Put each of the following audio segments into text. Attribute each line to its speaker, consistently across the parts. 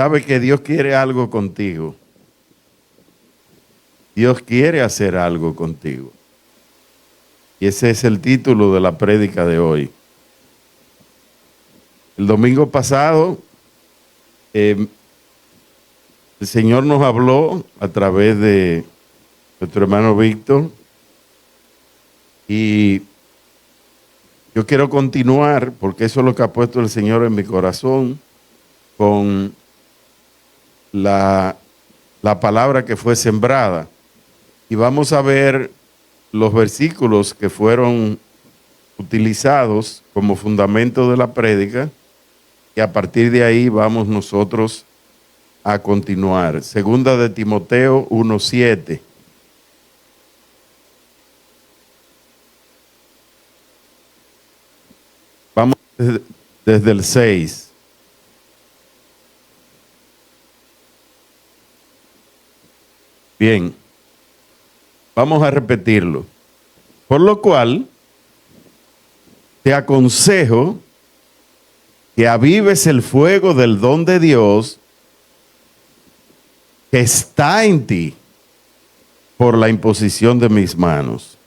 Speaker 1: sabe que Dios quiere algo contigo. Dios quiere hacer algo contigo. Y ese es el título de la prédica de hoy. El domingo pasado, el Señor nos habló a través de nuestro hermano Víctor. Y yo quiero continuar, porque eso es lo que ha puesto el Señor en mi corazón, con la palabra que fue sembrada. Y vamos a ver los versículos que fueron utilizados como fundamento de la prédica, y a partir de ahí vamos nosotros a continuar. Segunda de Timoteo 1:7. Vamos desde el 6. Bien, vamos a repetirlo. Por lo cual, te aconsejo que avives el fuego del don de Dios que está en ti por la imposición de mis manos.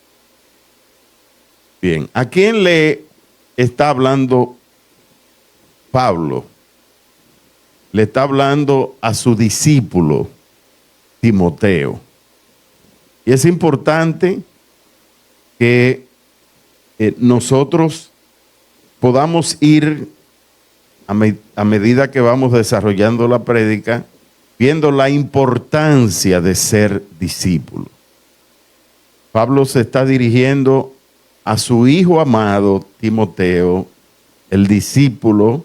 Speaker 1: Bien, ¿a quién le está hablando Pablo? Le está hablando a su discípulo Timoteo. Y es importante que nosotros podamos ir a medida que vamos desarrollando la prédica, viendo la importancia de ser discípulo. Pablo se está dirigiendo a su hijo amado Timoteo, el discípulo,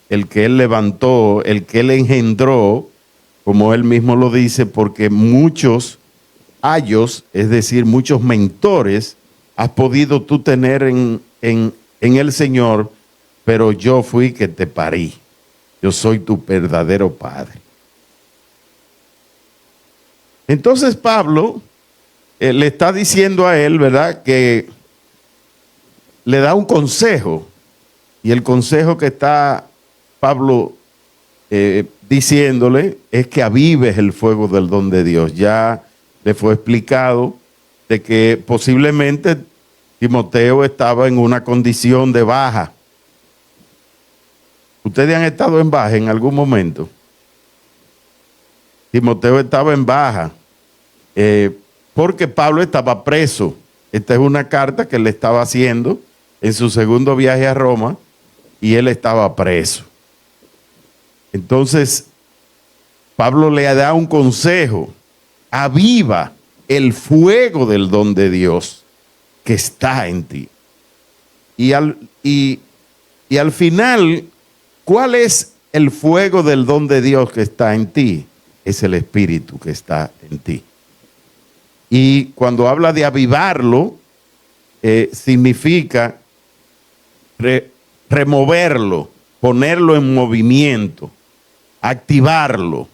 Speaker 1: el que él levantó, el que él engendró, como él mismo lo dice, porque muchos ayos, es decir, muchos mentores, has podido tú tener en el Señor, pero yo fui que te parí. Yo soy tu verdadero padre. Entonces Pablo le está diciendo a él, ¿verdad?, que le da un consejo. Y el consejo que está Pablo diciéndole es que avives el fuego del don de Dios. Ya le fue explicado de que posiblemente Timoteo estaba en una condición de baja. ¿Ustedes han estado en baja en algún momento? Timoteo estaba en baja porque Pablo estaba preso. Esta es una carta que le estaba haciendo en su segundo viaje a Roma y él estaba preso. Entonces, Pablo le da un consejo: aviva el fuego del don de Dios que está en ti. Y al final, ¿cuál es el fuego del don de Dios que está en ti? Es el Espíritu que está en ti. Y cuando habla de avivarlo, significa removerlo, ponerlo en movimiento, activarlo.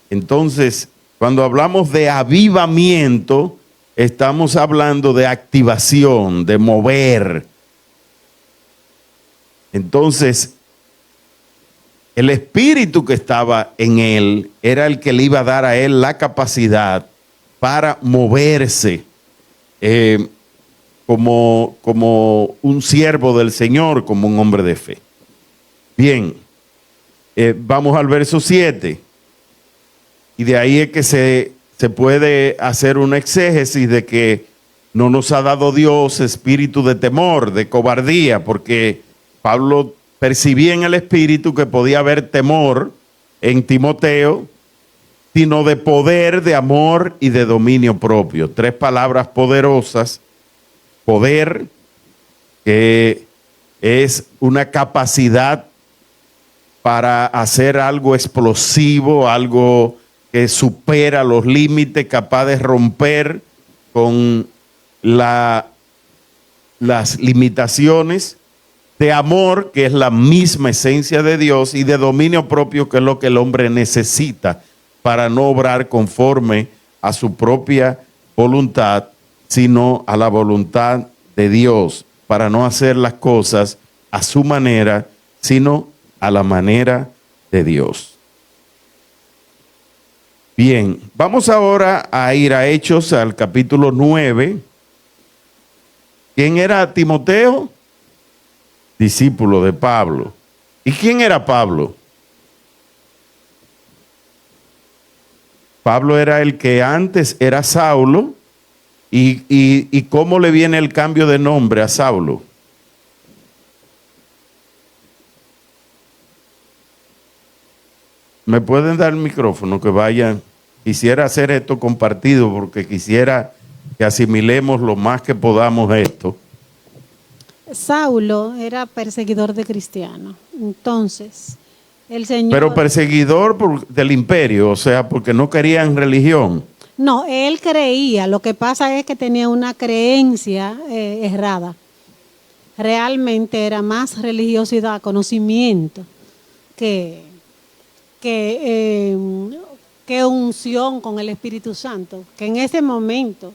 Speaker 1: Entonces, cuando hablamos de avivamiento, estamos hablando de activación, de mover. Entonces, el espíritu que estaba en él era el que le iba a dar a él la capacidad para moverse como un siervo del Señor, como un hombre de fe. Bien, vamos al verso 7. Y de ahí es que se puede hacer una exégesis de que no nos ha dado Dios espíritu de temor, de cobardía, porque Pablo percibía en el espíritu que podía haber temor en Timoteo, sino de poder, de amor y de dominio propio. Tres palabras poderosas. Poder, que es una capacidad para hacer algo explosivo, algo que supera los límites, capaz de romper con las limitaciones. De amor, que es la misma esencia de Dios, y de dominio propio, que es lo que el hombre necesita para no obrar conforme a su propia voluntad, sino a la voluntad de Dios, para no hacer las cosas a su manera, sino a la manera de Dios. Bien, vamos ahora a ir a Hechos, al capítulo 9. ¿Quién era Timoteo? Discípulo de Pablo. ¿Y quién era Pablo? Pablo era el que antes era Saulo. ¿Y cómo le viene el cambio de nombre a Saulo? ¿Me pueden dar el micrófono que vayan? Quisiera hacer esto compartido porque quisiera que asimilemos lo más que podamos esto.
Speaker 2: Saulo era perseguidor de cristianos. Entonces, el Señor...
Speaker 1: Pero perseguidor del imperio, o sea, porque no querían religión.
Speaker 2: No, él creía. Lo que pasa es que tenía una creencia errada. Realmente era más religiosidad, conocimiento, que unción con el Espíritu Santo. Que en ese momento...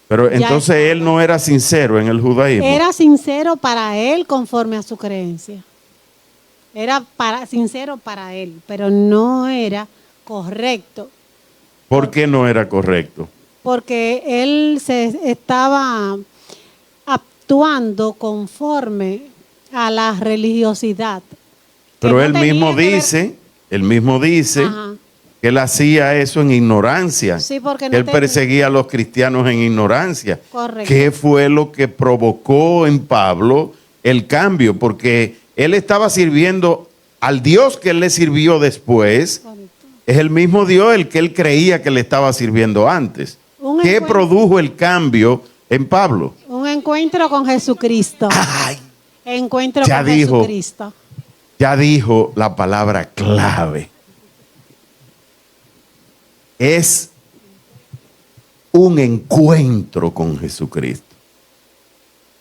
Speaker 1: Pero entonces él no era sincero en el judaísmo.
Speaker 2: Era sincero para él conforme a su creencia. Era sincero para él, pero no era correcto.
Speaker 1: ¿Por qué no era correcto?
Speaker 2: Porque él se estaba actuando conforme a la religiosidad.
Speaker 1: Pero él mismo dice
Speaker 2: Ajá.
Speaker 1: que él hacía eso en ignorancia.
Speaker 2: Sí, porque
Speaker 1: que él perseguía a los cristianos en ignorancia.
Speaker 2: Correcto.
Speaker 1: ¿Qué fue lo que provocó en Pablo el cambio? Porque él estaba sirviendo al Dios que él le sirvió después.
Speaker 2: Correcto.
Speaker 1: Es el mismo Dios el que él creía que le estaba sirviendo antes. ¿Qué produjo el cambio en Pablo?
Speaker 2: Un encuentro con Jesucristo.
Speaker 1: ¡Ay!
Speaker 2: Encuentro con Jesucristo.
Speaker 1: Ya dijo la palabra clave. Es un encuentro con Jesucristo.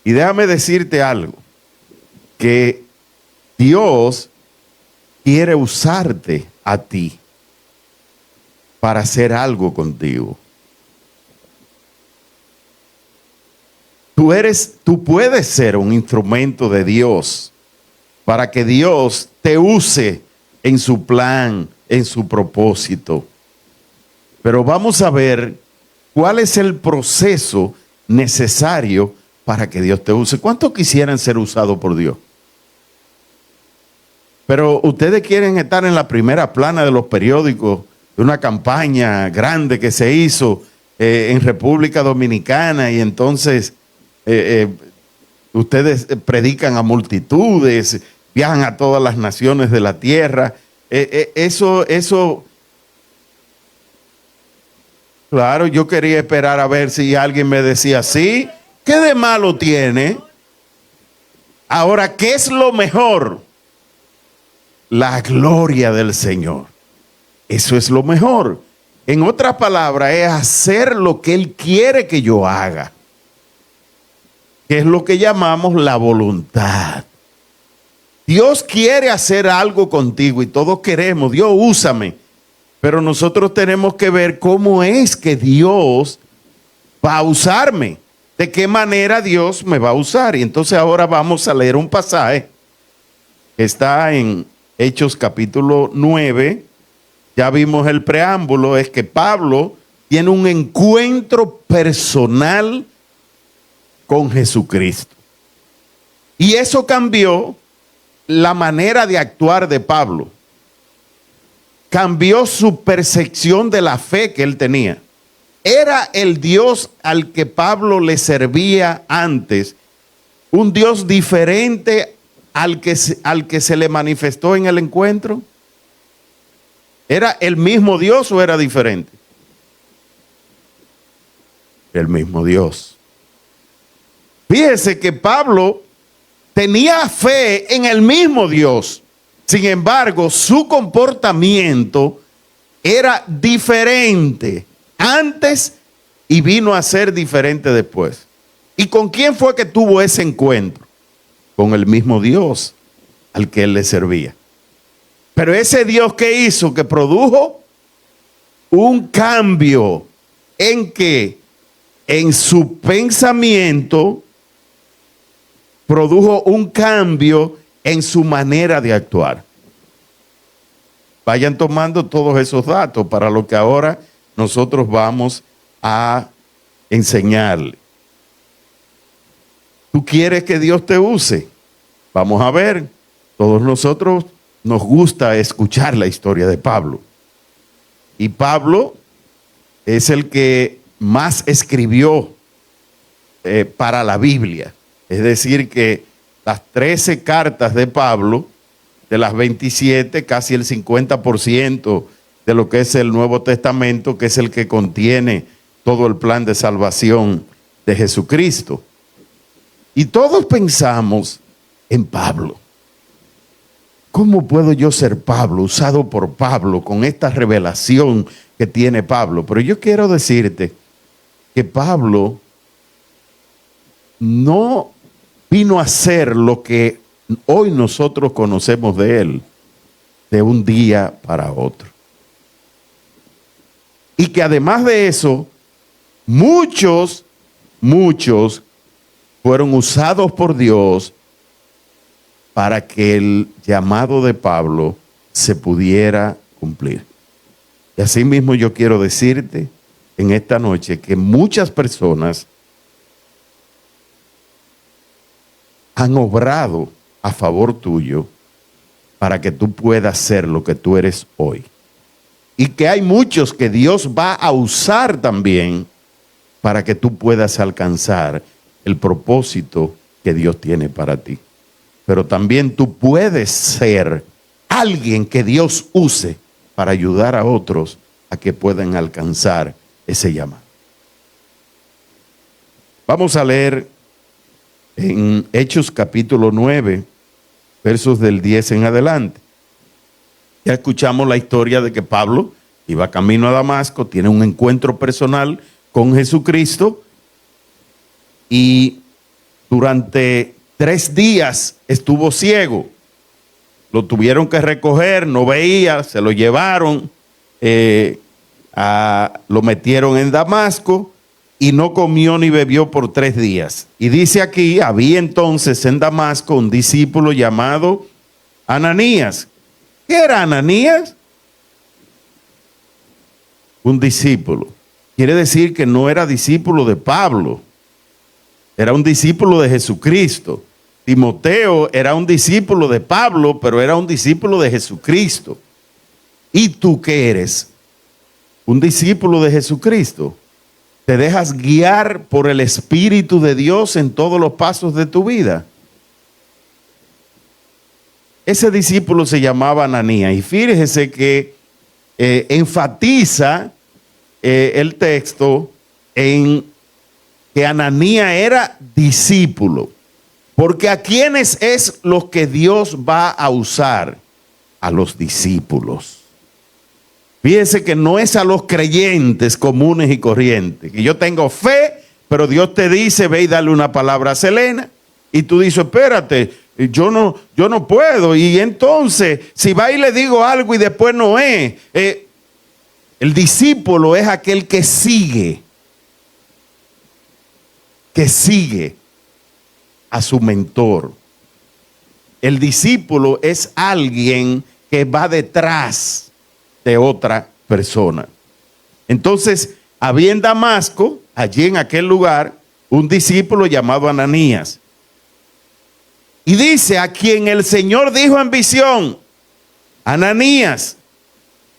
Speaker 1: Y déjame decirte algo, que Dios quiere usarte a ti para hacer algo contigo. Tú puedes ser un instrumento de Dios para que Dios te use en su plan, en su propósito. Pero vamos a ver cuál es el proceso necesario para que Dios te use. ¿Cuántos quisieran ser usados por Dios? Pero ustedes quieren estar en la primera plana de los periódicos de una campaña grande que se hizo en República Dominicana y entonces ustedes predican a multitudes, viajan a todas las naciones de la tierra. Eso, claro, yo quería esperar a ver si alguien me decía, sí, ¿qué de malo tiene? Ahora, ¿qué es lo mejor? La gloria del Señor. Eso es lo mejor. En otras palabras, es hacer lo que Él quiere que yo haga. Que es lo que llamamos la voluntad. Dios quiere hacer algo contigo y todos queremos, Dios úsame. Pero nosotros tenemos que ver cómo es que Dios va a usarme. De qué manera Dios me va a usar. Y entonces ahora vamos a leer un pasaje que está en Hechos capítulo 9. Ya vimos el preámbulo, es que Pablo tiene un encuentro personal con Jesucristo. Y eso cambió la manera de actuar de Pablo. Cambió su percepción de la fe que él tenía. Era el Dios al que Pablo le servía antes, un Dios diferente al que se le manifestó en el encuentro. ¿Era el mismo Dios o era diferente? El mismo Dios. Fíjese que Pablo tenía fe en el mismo Dios. Sin embargo, su comportamiento era diferente antes y vino a ser diferente después. ¿Y con quién fue que tuvo ese encuentro? Con el mismo Dios al que él le servía. Pero ese Dios que hizo, que produjo un cambio en que en su pensamiento produjo un cambio en su manera de actuar. Vayan tomando todos esos datos para lo que ahora nosotros vamos a enseñarle. ¿Tú quieres que Dios te use? Vamos a ver. Todos nosotros nos gusta escuchar la historia de Pablo. Y Pablo es el que más escribió para la Biblia. Es decir, que las 13 cartas de Pablo, de las 27, casi el 50% de lo que es el Nuevo Testamento, que es el que contiene todo el plan de salvación de Jesucristo. Y todos pensamos en Pablo. ¿Cómo puedo yo ser Pablo, usado por Pablo, con esta revelación que tiene Pablo? Pero yo quiero decirte que Pablo no vino a ser lo que hoy nosotros conocemos de él de un día para otro. Y que además de eso, muchos fueron usados por Dios para que el llamado de Pablo se pudiera cumplir. Y así mismo yo quiero decirte en esta noche que muchas personas han obrado a favor tuyo para que tú puedas ser lo que tú eres hoy. Y que hay muchos que Dios va a usar también para que tú puedas alcanzar el propósito que Dios tiene para ti. Pero también tú puedes ser alguien que Dios use para ayudar a otros a que puedan alcanzar ese llamado. Vamos a leer en Hechos capítulo 9, versos del 10 en adelante. Ya escuchamos la historia de que Pablo iba camino a Damasco, tiene un encuentro personal con Jesucristo y durante 3 días estuvo ciego. Lo tuvieron que recoger, no veía, se lo llevaron, lo metieron en Damasco y no comió ni bebió por 3 días. Y dice aquí, había entonces en Damasco un discípulo llamado Ananías. ¿Qué era Ananías? Un discípulo. Quiere decir que no era discípulo de Pablo, era un discípulo de Jesucristo. Timoteo era un discípulo de Pablo, pero era un discípulo de Jesucristo. ¿Y tú qué eres? Un discípulo de Jesucristo. ¿Te dejas guiar por el Espíritu de Dios en todos los pasos de tu vida? Ese discípulo se llamaba Ananías. Y fíjese que enfatiza el texto en que Ananías era discípulo. Porque ¿a quiénes es los que Dios va a usar? A los discípulos. Fíjese que no es a los creyentes comunes y corrientes. Que yo tengo fe, pero Dios te dice, ve y dale una palabra a Selena. Y tú dices, espérate, yo no puedo. Y entonces, si va y le digo algo y después no es. El discípulo es aquel que sigue a su mentor. El discípulo es alguien que va detrás de otra persona. Entonces, había en Damasco, allí en aquel lugar, un discípulo llamado Ananías. Y dice, a quien el Señor dijo en visión, Ananías.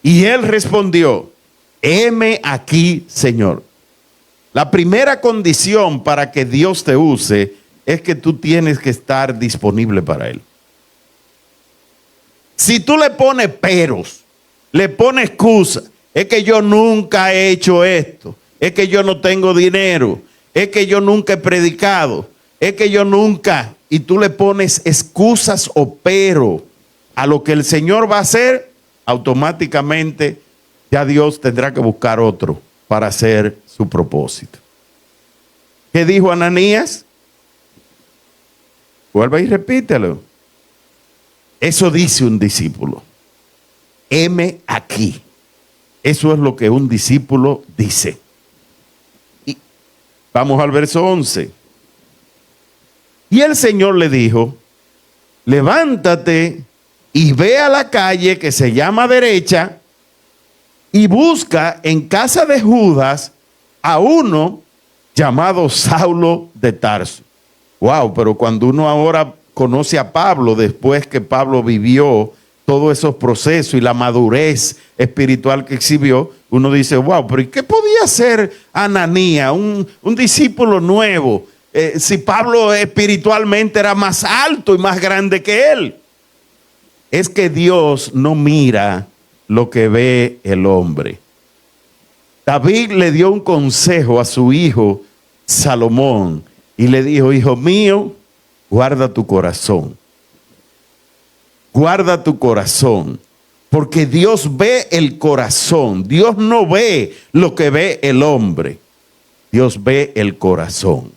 Speaker 1: Y él respondió, heme aquí, Señor. La primera condición para que Dios te use es que tú tienes que estar disponible para Él. Si tú le pones peros, le pones excusa, es que yo nunca he hecho esto, es que yo no tengo dinero, es que yo nunca he predicado, es que yo nunca, y tú le pones excusas o pero a lo que el Señor va a hacer, automáticamente ya Dios tendrá que buscar otro para hacer su propósito. ¿Qué dijo Ananías? Vuelve y repítelo. Eso dice un discípulo. Heme aquí. Eso es lo que un discípulo dice. Y vamos al verso 11. Y el Señor le dijo, levántate y ve a la calle que se llama derecha y busca en casa de Judas a uno llamado Saulo de Tarso. Wow, pero cuando uno ahora conoce a Pablo, después que Pablo vivió todos esos procesos y la madurez espiritual que exhibió, uno dice, wow, pero ¿y qué podía hacer Ananías, un discípulo nuevo, si Pablo espiritualmente era más alto y más grande que él? Es que Dios no mira lo que ve el hombre. David le dio un consejo a su hijo Salomón y le dijo, hijo mío, guarda tu corazón. Guarda tu corazón, porque Dios ve el corazón. Dios no ve lo que ve el hombre. Dios ve el corazón.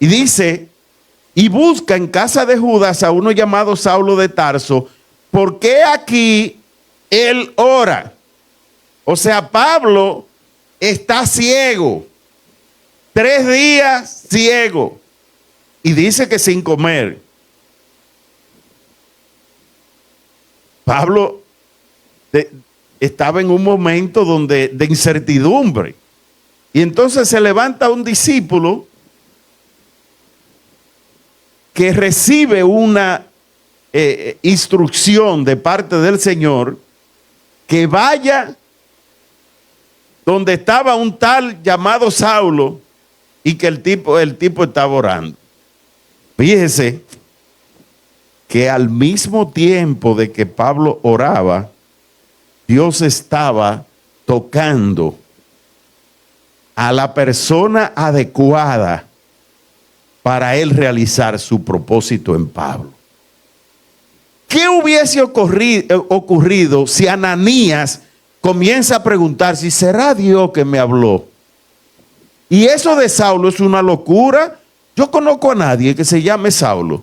Speaker 1: Y dice, y busca en casa de Judas a uno llamado Saulo de Tarso, porque aquí él ora. O sea, Pablo está ciego, 3 días ciego, y dice que sin comer. Pablo estaba en un momento de incertidumbre. Y entonces se levanta un discípulo que recibe una instrucción de parte del Señor que vaya donde estaba un tal llamado Saulo y que el tipo estaba orando. Fíjese que al mismo tiempo de que Pablo oraba, Dios estaba tocando a la persona adecuada para él realizar su propósito en Pablo. ¿Qué hubiese ocurrido si Ananías comienza a preguntar si será Dios que me habló? Y eso de Saulo es una locura. Yo conozco a nadie que se llame Saulo.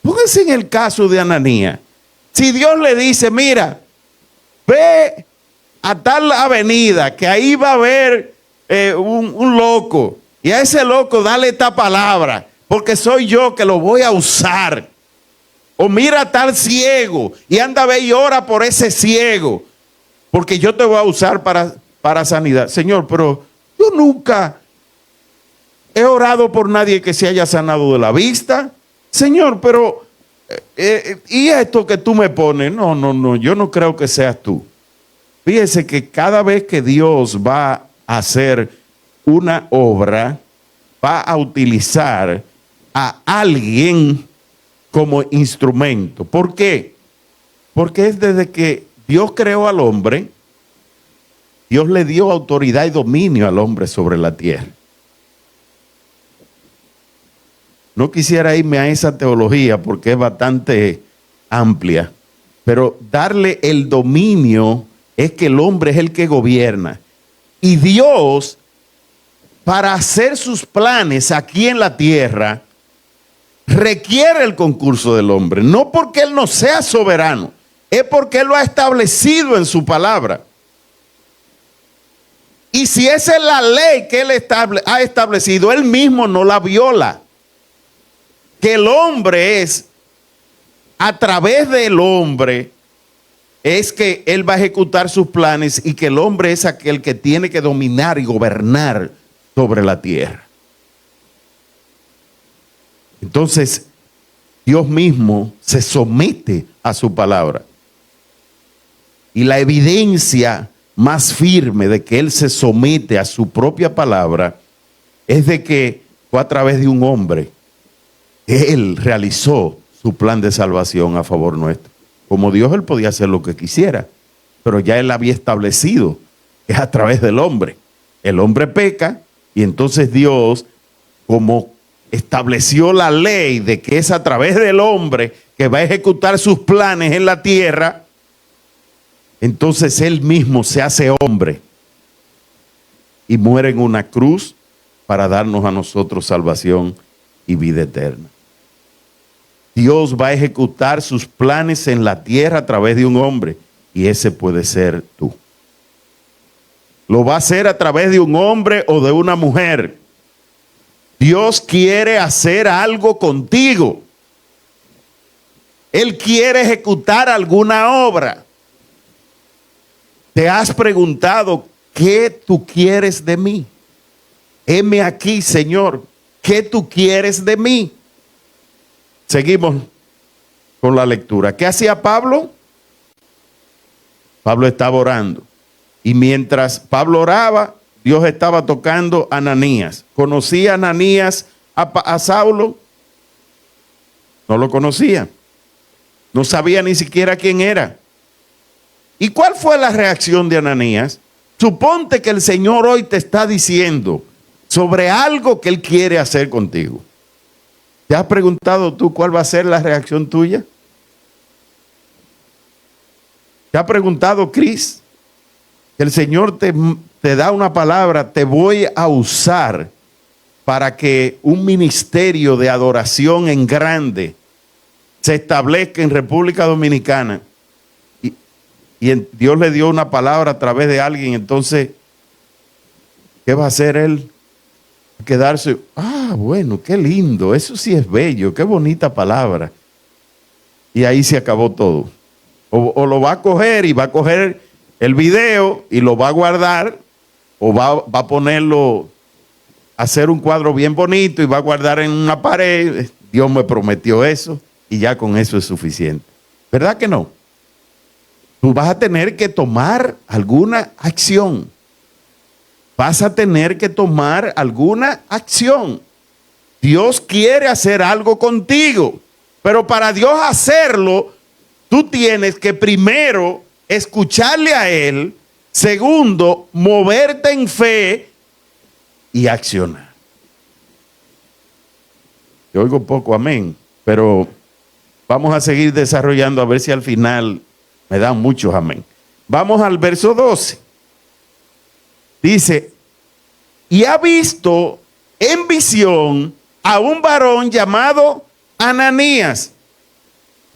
Speaker 1: Pónganse en el caso de Ananías. Si Dios le dice, mira, ve a tal avenida, que ahí va a haber un loco, y a ese loco dale esta palabra, porque soy yo que lo voy a usar. O mira a tal ciego, y anda a ver y ora por ese ciego, porque yo te voy a usar para sanidad. Señor, pero yo nunca he orado por nadie que se haya sanado de la vista. Señor, pero ¿y esto que tú me pones? No, yo no creo que seas tú. Fíjese que cada vez que Dios va a hacer una obra, va a utilizar a alguien como instrumento. ¿Por qué? Porque es desde que Dios creó al hombre, Dios le dio autoridad y dominio al hombre sobre la tierra. No quisiera irme a esa teología porque es bastante amplia, pero darle el dominio es que el hombre es el que gobierna. Y Dios, para hacer sus planes aquí en la tierra, requiere el concurso del hombre. No porque él no sea soberano, es porque él lo ha establecido en su palabra. Y si esa es la ley que él ha establecido, él mismo no la viola. Que el hombre es, a través del hombre, es que él va a ejecutar sus planes y que el hombre es aquel que tiene que dominar y gobernar sobre la tierra. Entonces, Dios mismo se somete a su palabra. Y la evidencia más firme de que él se somete a su propia palabra es de que fue a través de un hombre. Él realizó su plan de salvación a favor nuestro. Como Dios, él podía hacer lo que quisiera, pero ya él había establecido que es a través del hombre. El hombre peca y entonces Dios, como estableció la ley de que es a través del hombre que va a ejecutar sus planes en la tierra, entonces él mismo se hace hombre y muere en una cruz para darnos a nosotros salvación y vida eterna. Dios va a ejecutar sus planes en la tierra a través de un hombre, y ese puede ser tú. Lo va a hacer a través de un hombre o de una mujer. Dios quiere hacer algo contigo. Él quiere ejecutar alguna obra. ¿Te has preguntado qué tú quieres de mí? Heme aquí, Señor, ¿qué tú quieres de mí? Seguimos con la lectura. ¿Qué hacía Pablo? Pablo estaba orando. Y mientras Pablo oraba, Dios estaba tocando a Ananías. ¿Conocía Ananías a Saulo? No lo conocía. No sabía ni siquiera quién era. ¿Y cuál fue la reacción de Ananías? Suponte que el Señor hoy te está diciendo sobre algo que Él quiere hacer contigo. ¿Te has preguntado tú cuál va a ser la reacción tuya? ¿Te ha preguntado, Cris, que el Señor te da una palabra, te voy a usar para que un ministerio de adoración en grande se establezca en República Dominicana? Dios le dio una palabra a través de alguien. Entonces, ¿qué va a hacer él? Quedarse, bueno, qué lindo, eso sí es bello, qué bonita palabra. Y ahí se acabó todo. O lo va a coger y va a coger el video y lo va a guardar, o va a ponerlo, hacer un cuadro bien bonito y va a guardar en una pared. Dios me prometió eso y ya con eso es suficiente. ¿Verdad que no? Tú vas a tener que tomar alguna acción. Vas a tener que tomar alguna acción. Dios quiere hacer algo contigo, pero para Dios hacerlo, tú tienes que primero escucharle a Él, segundo, moverte en fe y accionar. Yo oigo poco amén, pero vamos a seguir desarrollando a ver si al final me dan muchos amén. Vamos al verso 12. Dice, y ha visto en visión a un varón llamado Ananías,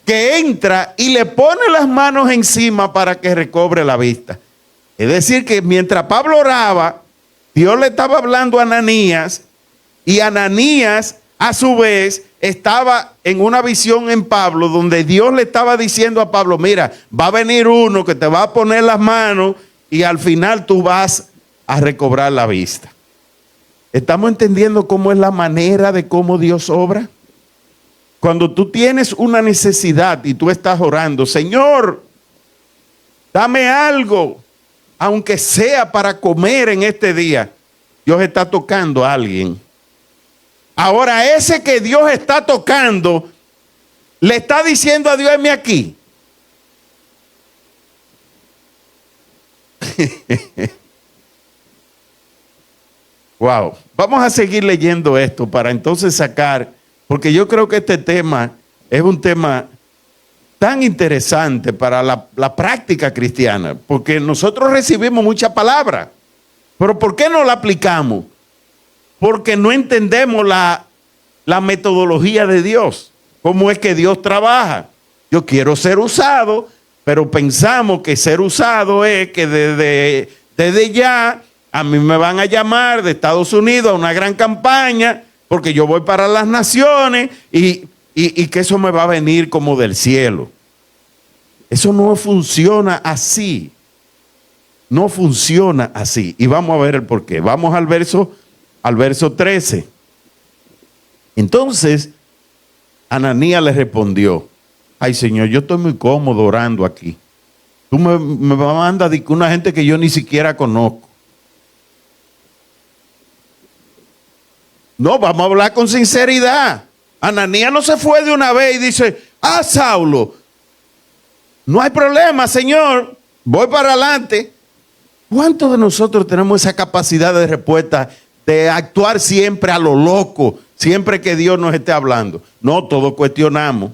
Speaker 1: que entra y le pone las manos encima para que recobre la vista. Es decir, que mientras Pablo oraba, Dios le estaba hablando a Ananías, y Ananías a su vez estaba en una visión en Pablo, donde Dios le estaba diciendo a Pablo, mira, va a venir uno que te va a poner las manos y al final tú vas a recobrar la vista. ¿Estamos entendiendo cómo es la manera de cómo Dios obra? Cuando tú tienes una necesidad y tú estás orando, Señor, dame algo, aunque sea para comer en este día, Dios está tocando a alguien. Ahora, ese que Dios está tocando, le está diciendo a Dios, heme aquí. Wow, vamos a seguir leyendo esto para entonces sacar, porque yo creo que este tema es un tema tan interesante para la práctica cristiana, porque nosotros recibimos mucha palabra, pero ¿por qué no la aplicamos? Porque no entendemos la metodología de Dios, cómo es que Dios trabaja. Yo quiero ser usado, pero pensamos que ser usado es que desde ya a mí me van a llamar de Estados Unidos a una gran campaña, porque yo voy para las naciones y que eso me va a venir como del cielo. Eso no funciona así. No funciona así. Y vamos a ver el porqué. Vamos al verso 13. Entonces, Ananías le respondió, ay Señor, yo estoy muy cómodo orando aquí. Tú me mandas de una gente que yo ni siquiera conozco. No, vamos a hablar con sinceridad. Ananías no se fue de una vez y dice, Saulo, no hay problema, Señor, voy para adelante. ¿Cuántos de nosotros tenemos esa capacidad de respuesta, de actuar siempre a lo loco, siempre que Dios nos esté hablando? No, todos cuestionamos.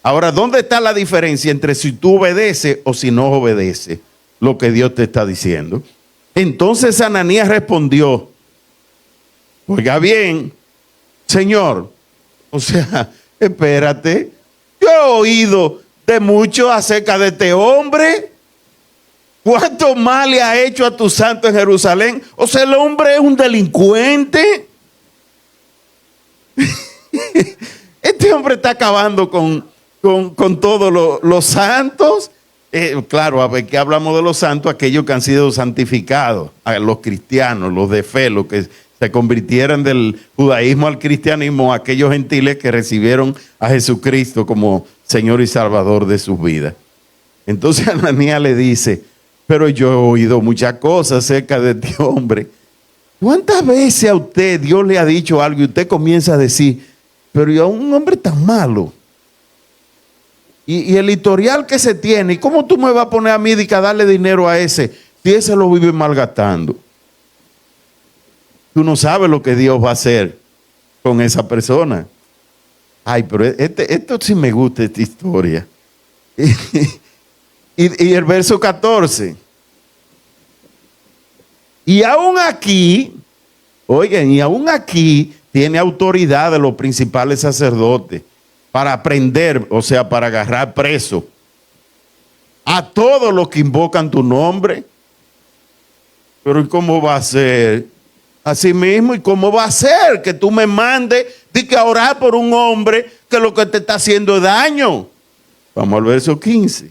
Speaker 1: Ahora, ¿dónde está la diferencia entre si tú obedeces o si no obedeces lo que Dios te está diciendo? Entonces Ananías respondió, oiga bien, Señor, o sea, espérate, yo he oído de mucho acerca de este hombre. ¿Cuánto mal le ha hecho a tu santo en Jerusalén? O sea, el hombre es un delincuente. Este hombre está acabando con todos los santos. Claro, a ver, que hablamos de los santos, aquellos que han sido santificados, a los cristianos, los de fe, los que se convirtieran del judaísmo al cristianismo, aquellos gentiles que recibieron a Jesucristo como Señor y Salvador de sus vidas. Entonces Ananías le dice, pero yo he oído muchas cosas acerca de este hombre. ¿Cuántas veces a usted Dios le ha dicho algo y usted comienza a decir, pero yo a un hombre tan malo? Y el historial que se tiene, ¿y cómo tú me vas a poner a mí a darle dinero a ese si ese lo vive malgastando? Tú no sabes lo que Dios va a hacer con esa persona. Ay, pero esto sí me gusta, esta historia. Y el verso 14. Y aún aquí, oigan, y aún aquí tiene autoridad de los principales sacerdotes para prender, o sea, para agarrar preso a todos los que invocan tu nombre. Pero ¿y cómo va a ser? Así mismo, ¿y cómo va a ser que tú me mandes de que a orar por un hombre que lo que te está haciendo es daño? Vamos al verso 15.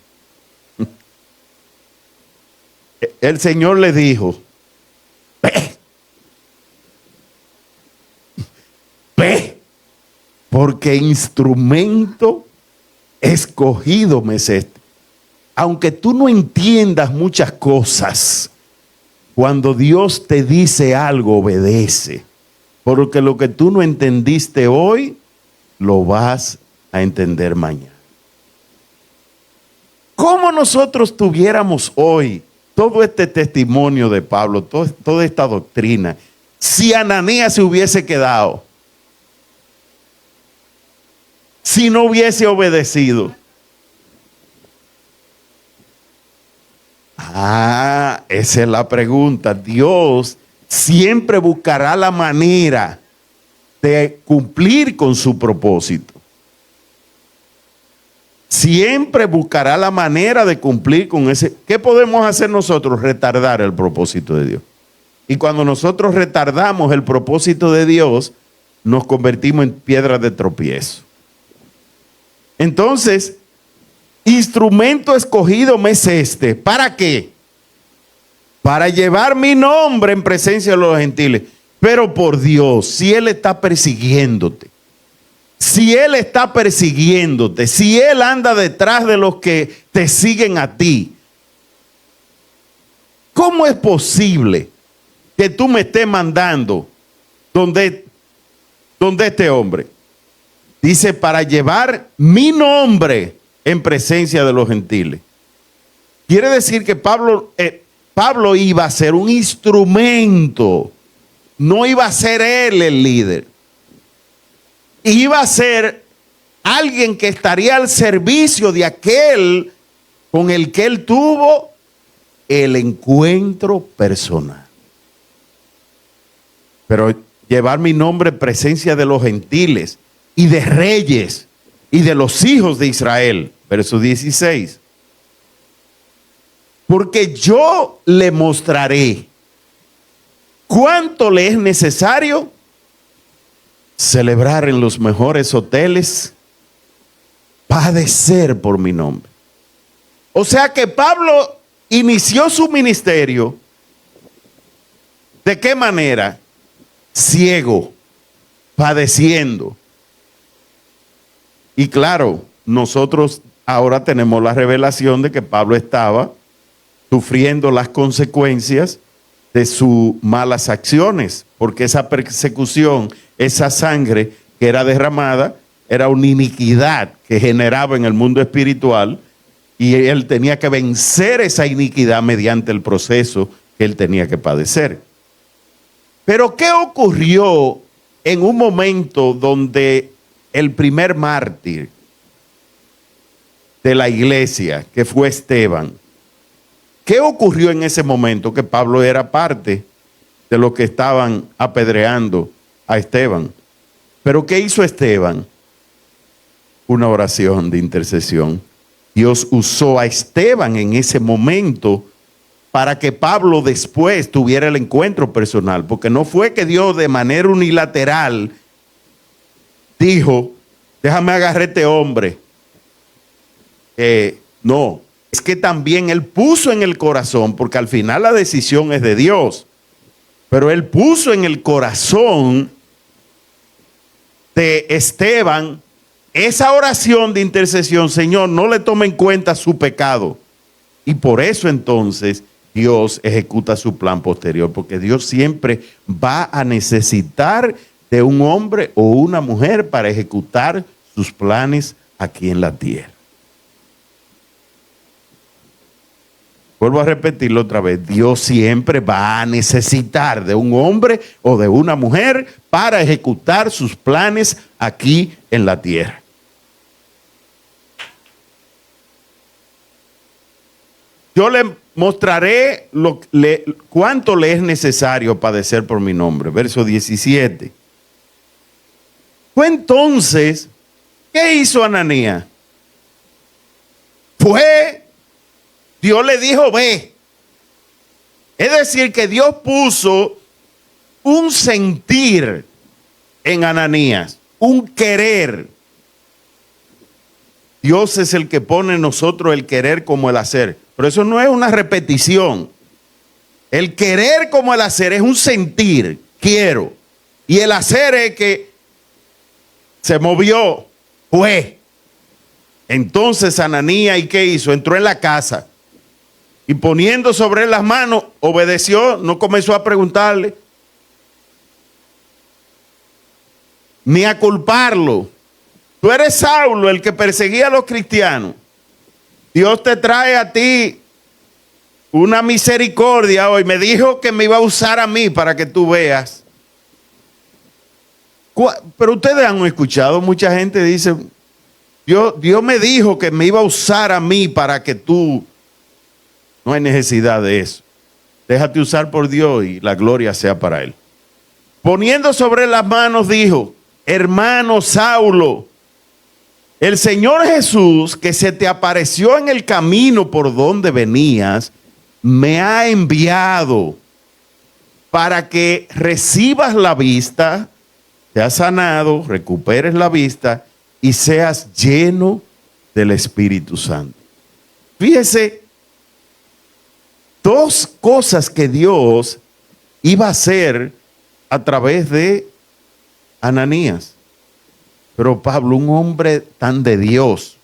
Speaker 1: El Señor le dijo, ve, porque instrumento escogido me es este. Aunque tú no entiendas muchas cosas, cuando Dios te dice algo, obedece. Porque lo que tú no entendiste hoy, lo vas a entender mañana. ¿Cómo nosotros tuviéramos hoy todo este testimonio de Pablo, toda esta doctrina, si Ananías se hubiese quedado? Si no hubiese obedecido. Esa es la pregunta. Dios siempre buscará la manera de cumplir con su propósito. Siempre buscará la manera de cumplir con ese. ¿Qué podemos hacer nosotros? Retardar el propósito de Dios. Y cuando nosotros retardamos el propósito de Dios, nos convertimos en piedras de tropiezo. Entonces, instrumento escogido me es este. ¿Para qué? Para llevar mi nombre en presencia de los gentiles. Pero por Dios, si Él está persiguiéndote, si Él está persiguiéndote, si Él anda detrás de los que te siguen a ti, ¿cómo es posible que tú me estés mandando donde este hombre? Dice, para llevar mi nombre en presencia de los gentiles. Quiere decir que Pablo iba a ser un instrumento, no iba a ser él el líder. Iba a ser alguien que estaría al servicio de aquel con el que él tuvo el encuentro personal. Pero llevar mi nombre en presencia de los gentiles y de reyes y de los hijos de Israel. Verso 16. Porque yo le mostraré cuánto le es necesario celebrar en los mejores hoteles, padecer por mi nombre. O sea que Pablo inició su ministerio. ¿De qué manera? Ciego, padeciendo. Y claro, nosotros ahora tenemos la revelación de que Pablo estaba sufriendo las consecuencias de sus malas acciones, porque esa persecución, esa sangre que era derramada, era una iniquidad que generaba en el mundo espiritual, y él tenía que vencer esa iniquidad mediante el proceso que él tenía que padecer. Pero ¿qué ocurrió en un momento donde el primer mártir de la iglesia, que fue Esteban? ¿Qué ocurrió en ese momento? Que Pablo era parte de los que estaban apedreando a Esteban. ¿Pero qué hizo Esteban? Una oración de intercesión. Dios usó a Esteban en ese momento para que Pablo después tuviera el encuentro personal, porque no fue que Dios de manera unilateral dijo, déjame agarrar a este hombre. No, es que también él puso en el corazón, porque al final la decisión es de Dios, pero él puso en el corazón de Esteban esa oración de intercesión: Señor, no le tome en cuenta su pecado. Y por eso entonces Dios ejecuta su plan posterior, porque Dios siempre va a necesitar de un hombre o una mujer para ejecutar sus planes aquí en la tierra. Vuelvo a repetirlo otra vez: Dios siempre va a necesitar de un hombre o de una mujer para ejecutar sus planes aquí en la tierra. Yo le mostraré cuánto le es necesario padecer por mi nombre. Verso 17. Fue entonces, ¿qué hizo Ananías? Dios le dijo: ve. Es decir, que Dios puso un sentir en Ananías, un querer. Dios es el que pone en nosotros el querer como el hacer. Pero eso no es una repetición. El querer como el hacer es un sentir, quiero. Y el hacer es que se movió, fue. Entonces Ananías, ¿y qué hizo? Entró en la casa y poniendo sobre él las manos, obedeció, no comenzó a preguntarle ni a culparlo. Tú eres Saulo, el que perseguía a los cristianos. Dios te trae a ti una misericordia hoy. Me dijo que me iba a usar a mí para que tú veas. Pero ustedes han escuchado, mucha gente dice: Dios me dijo que me iba a usar a mí para que tú... No hay necesidad de eso. Déjate usar por Dios y la gloria sea para Él. Poniendo sobre las manos, dijo: hermano Saulo, el Señor Jesús, que se te apareció en el camino por donde venías, me ha enviado para que recibas la vista, seas sanado, recuperes la vista y seas lleno del Espíritu Santo. Fíjese, dos cosas que Dios iba a hacer a través de Ananías. Pero Pablo, un hombre tan de Dios,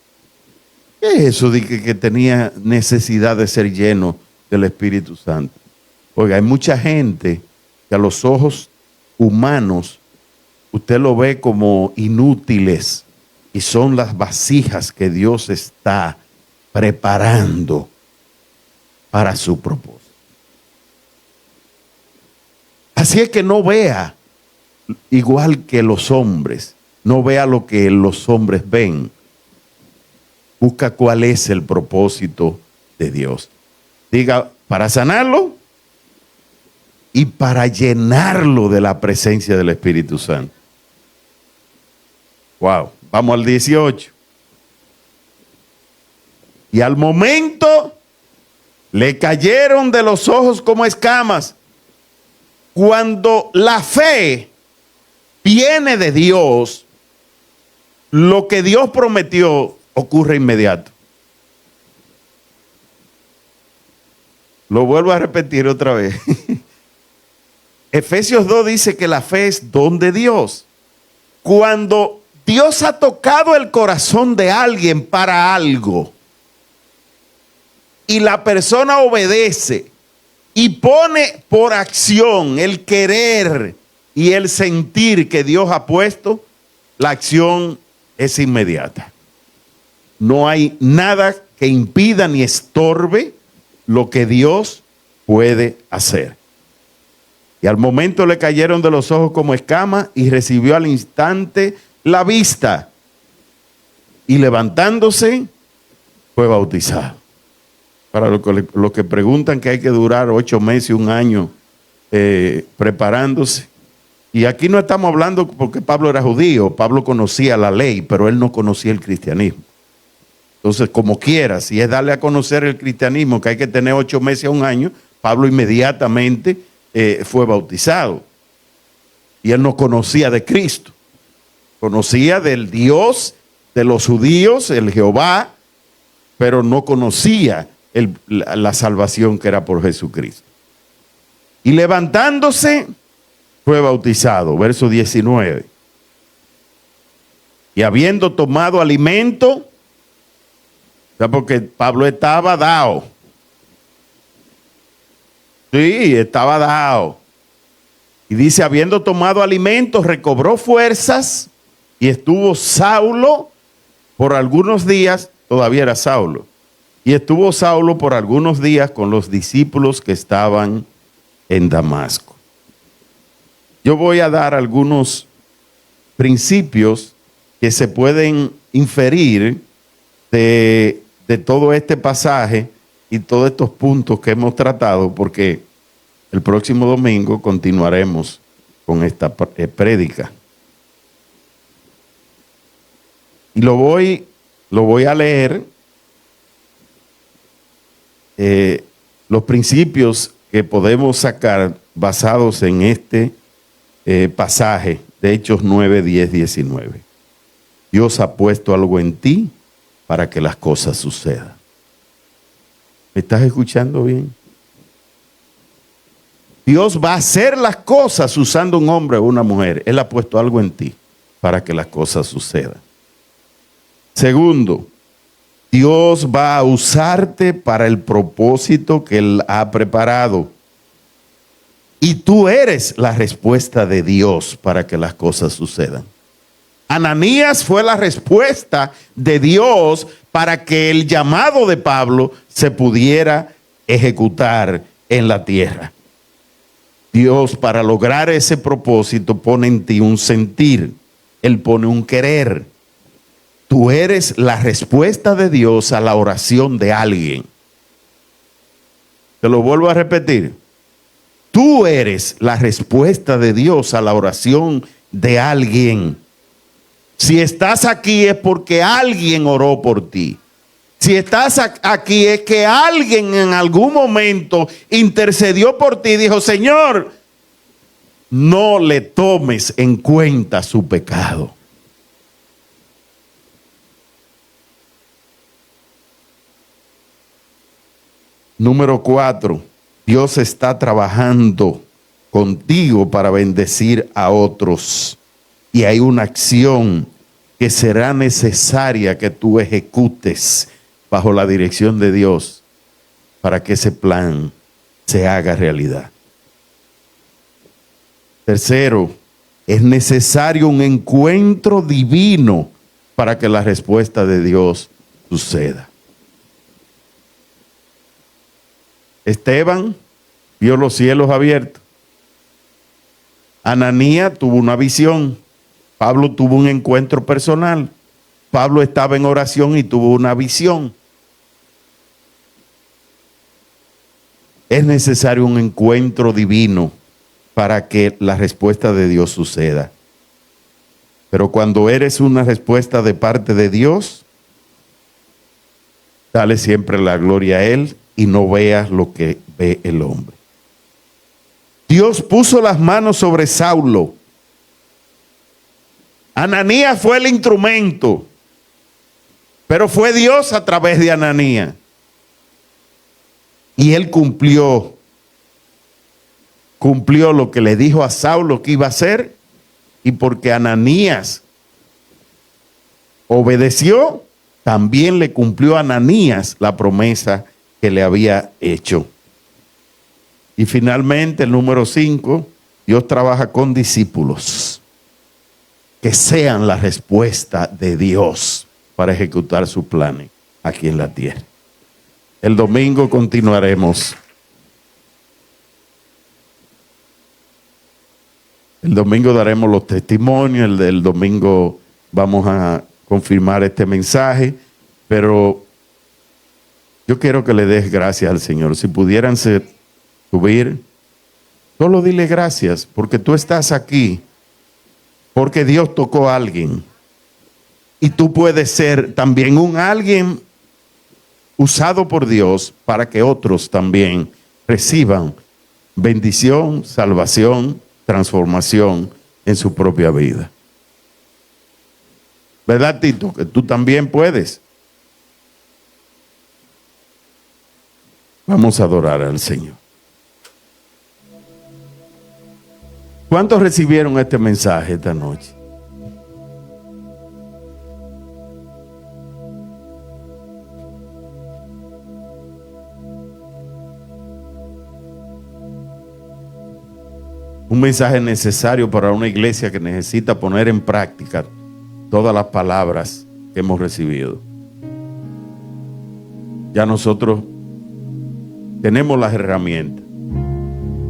Speaker 1: ¿qué es eso de que tenía necesidad de ser lleno del Espíritu Santo? Oiga, hay mucha gente que a los ojos humanos usted lo ve como inútiles y son las vasijas que Dios está preparando para su propósito. Así es que no vea igual que los hombres, no vea lo que los hombres ven. Busca cuál es el propósito de Dios. Diga, para sanarlo y para llenarlo de la presencia del Espíritu Santo. Wow, vamos al 18. Y al momento le cayeron de los ojos como escamas. Cuando la fe viene de Dios, lo que Dios prometió ocurre inmediato. Lo vuelvo a repetir otra vez. Efesios 2 dice que la fe es don de Dios. Cuando Dios ha tocado el corazón de alguien para algo y la persona obedece y pone por acción el querer y el sentir que Dios ha puesto, la acción es inmediata. No hay nada que impida ni estorbe lo que Dios puede hacer. Y al momento le cayeron de los ojos como escamas y recibió al instante la vista. Y levantándose, fue bautizado. Para los que preguntan que hay que durar 8 meses, 1 año preparándose. Y aquí no estamos hablando porque Pablo era judío. Pablo conocía la ley, pero él no conocía el cristianismo. Entonces, como quiera, si es darle a conocer el cristianismo, que hay que tener 8 meses a 1 año, Pablo inmediatamente fue bautizado. Y él no conocía de Cristo. Conocía del Dios de los judíos, el Jehová, pero no conocía la salvación que era por Jesucristo. Y levantándose, fue bautizado. Verso 19. Y habiendo tomado alimento, o sea, porque Pablo estaba dado. Sí, estaba dado. Y dice, habiendo tomado alimento, recobró fuerzas y estuvo Saulo por algunos días, todavía era Saulo, y estuvo Saulo por algunos días con los discípulos que estaban en Damasco. Yo voy a dar algunos principios que se pueden inferir de todo este pasaje y todos estos puntos que hemos tratado, porque el próximo domingo continuaremos con esta prédica. Y lo voy a leer, los principios que podemos sacar basados en este pasaje de Hechos 9, 10, 19. Dios ha puesto algo en ti para que las cosas sucedan. ¿Me estás escuchando bien? Dios va a hacer las cosas usando un hombre o una mujer. Él ha puesto algo en ti para que las cosas sucedan. Segundo, Dios va a usarte para el propósito que Él ha preparado. Y tú eres la respuesta de Dios para que las cosas sucedan. Ananías fue la respuesta de Dios para que el llamado de Pablo se pudiera ejecutar en la tierra. Dios, para lograr ese propósito, pone en ti un sentir. Él pone un querer. Tú eres la respuesta de Dios a la oración de alguien. Te lo vuelvo a repetir. Tú eres la respuesta de Dios a la oración de alguien. Si estás aquí es porque alguien oró por ti. Si estás aquí es que alguien en algún momento intercedió por ti y dijo, Señor, no le tomes en cuenta su pecado. Número 4, Dios está trabajando contigo para bendecir a otros. Y hay una acción que será necesaria que tú ejecutes bajo la dirección de Dios para que ese plan se haga realidad. Tercero, es necesario un encuentro divino para que la respuesta de Dios suceda. Esteban vio los cielos abiertos. Ananías tuvo una visión. Pablo tuvo un encuentro personal. Pablo estaba en oración y tuvo una visión. Es necesario un encuentro divino para que la respuesta de Dios suceda. Pero cuando eres una respuesta de parte de Dios, dale siempre la gloria a Él y no veas lo que ve el hombre. Dios puso las manos sobre Saulo. Ananías fue el instrumento, pero fue Dios a través de Ananías. Y él cumplió lo que le dijo a Saulo que iba a hacer, y porque Ananías obedeció, también le cumplió a Ananías la promesa que le había hecho. Y finalmente, el número 5, Dios trabaja con discípulos que sean la respuesta de Dios para ejecutar sus planes aquí en la tierra. El domingo continuaremos. El domingo daremos los testimonios, el domingo vamos a confirmar este mensaje, pero yo quiero que le des gracias al Señor. Si pudieran subir, solo dile gracias, porque tú estás aquí, porque Dios tocó a alguien. Y tú puedes ser también un alguien usado por Dios para que otros también reciban bendición, salvación, transformación en su propia vida. ¿Verdad, Tito? Que tú también puedes. Vamos a adorar al Señor. ¿Cuántos recibieron este mensaje esta noche? Un mensaje necesario para una iglesia que necesita poner en práctica todas las palabras que hemos recibido. Ya nosotros tenemos las herramientas.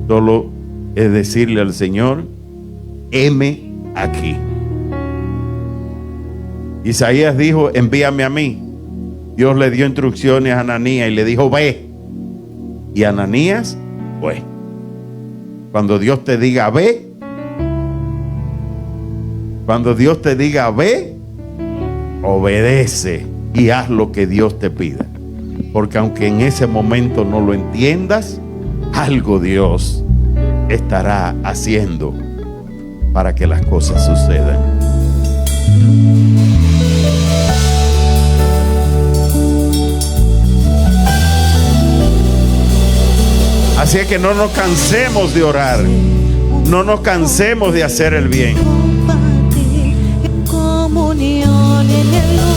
Speaker 1: Solo es decirle al Señor, heme aquí. Isaías dijo, envíame a mí. Dios le dio instrucciones a Ananías y le dijo, ve. Y Ananías fue. Cuando Dios te diga ve, cuando Dios te diga ve, obedece y haz lo que Dios te pida. Porque aunque en ese momento no lo entiendas, algo Dios estará haciendo para que las cosas sucedan. Así es que no nos cansemos de orar, no nos cansemos de hacer el bien.
Speaker 3: Comunión en el